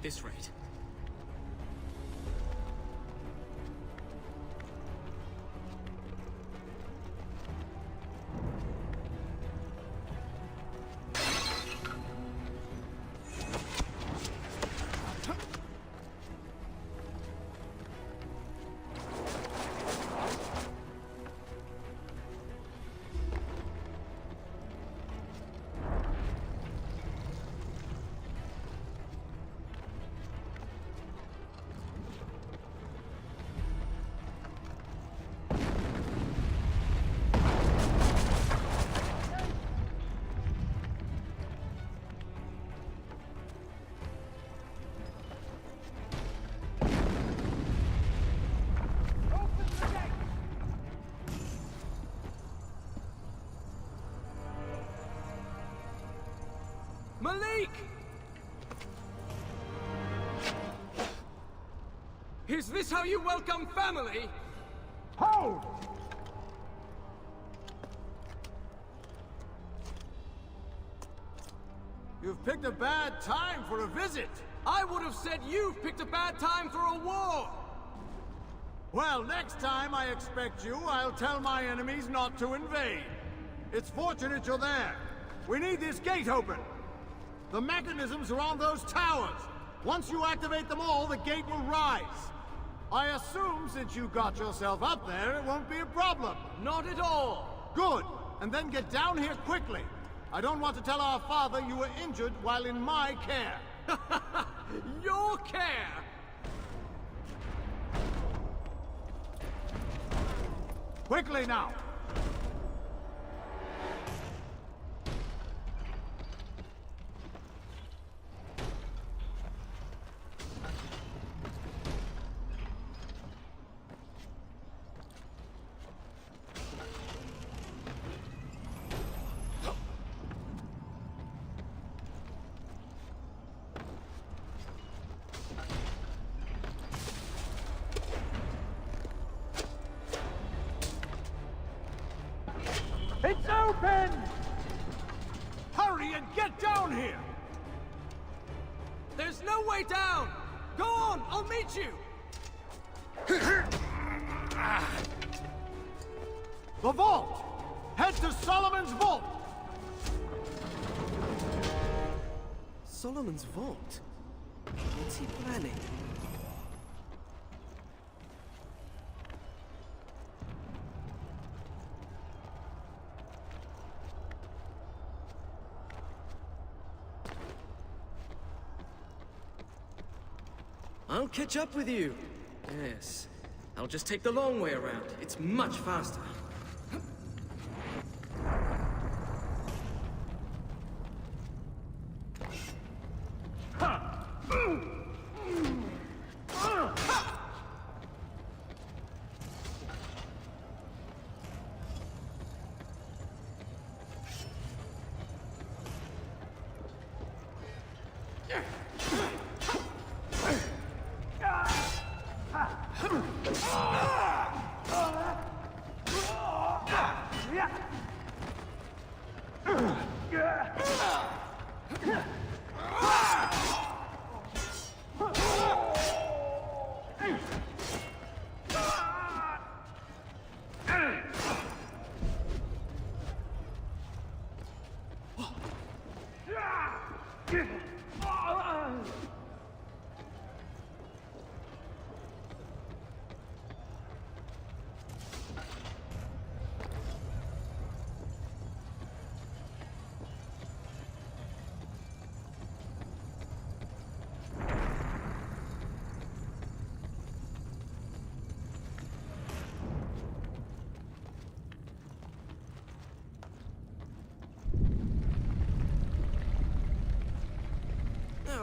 at this rate. Malik! Is this how you welcome family? Hold! You've picked a bad time for a visit. I would have said you've picked a bad time for a war! Well, next time I expect you, I'll tell my enemies not to invade. It's fortunate you're there. We need this gate open. The mechanisms are on those towers. Once you activate them all, the gate will rise. I assume since you got yourself up there, it won't be a problem. Not at all! Good. And then get down here quickly. I don't want to tell our father you were injured while in my care. Your care! Quickly now! It's open! Hurry and get down here! There's no way down! Go on, I'll meet you! The vault! Head to Solomon's vault! Solomon's vault? What's he planning? I'll catch up with you. Yes. I'll just take the long way around. It's much faster.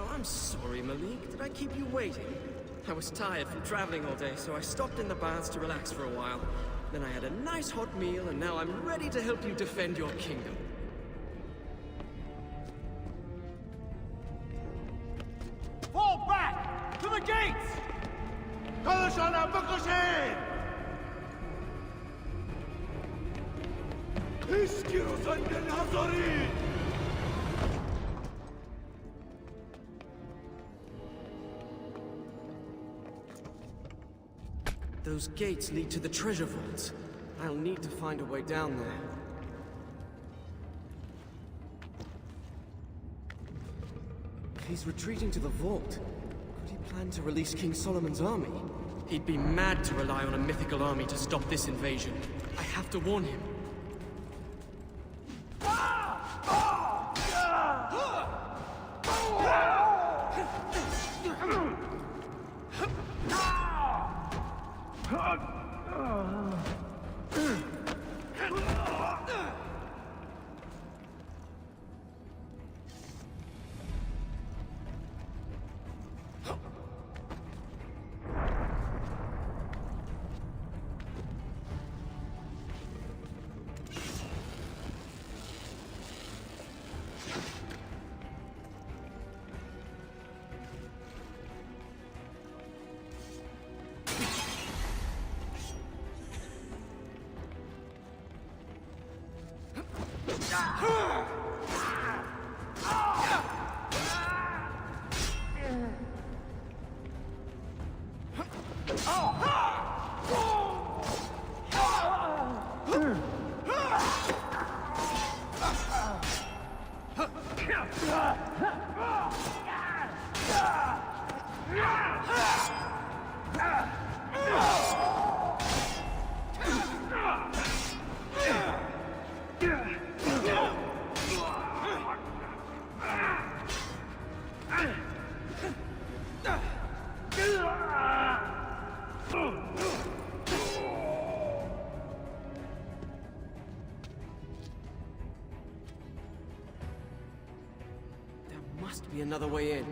I'm sorry, Malik. Did I keep you waiting? I was tired from traveling all day, so I stopped in the baths to relax for a while. Then I had a nice hot meal, and now I'm ready to help you defend your kingdom. Fall back! To the gates! Todos a la Bukoshin! Iskiros and the Nazarene! Those gates lead to the treasure vaults. I'll need to find a way down there. If he's retreating to the vault, could he plan to release King Solomon's army? He'd be mad to rely on a mythical army to stop this invasion. I have to warn him. Must be another way in.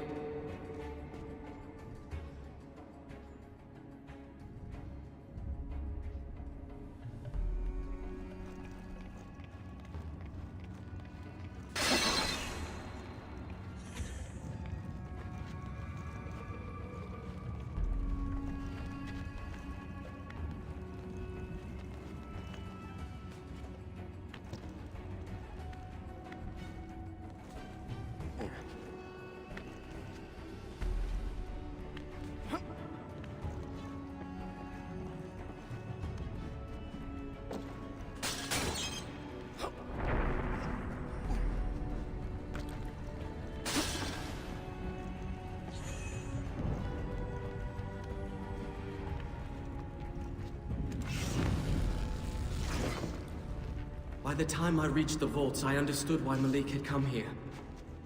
By the time I reached the vaults, I understood why Malik had come here.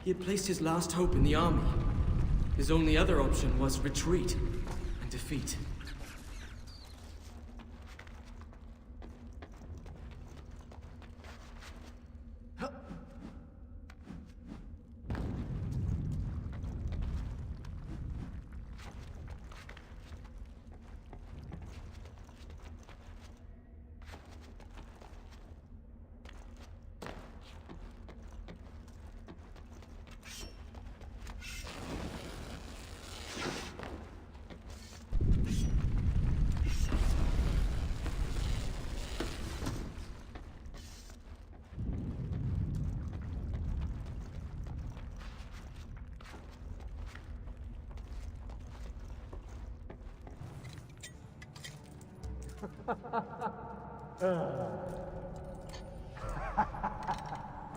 He had placed his last hope in the army. His only other option was retreat and defeat.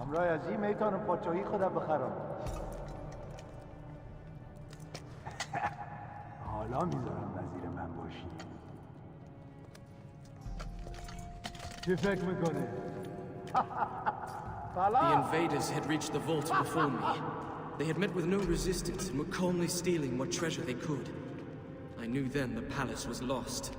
همراه از این میتونم پاچایی خودم بخرم. حالا میذارم وزیر من باشی. چی فکر میکنه؟ The invaders had reached the vault before me. They had met with no resistance and were calmly stealing what treasure they could. I knew then the palace was lost.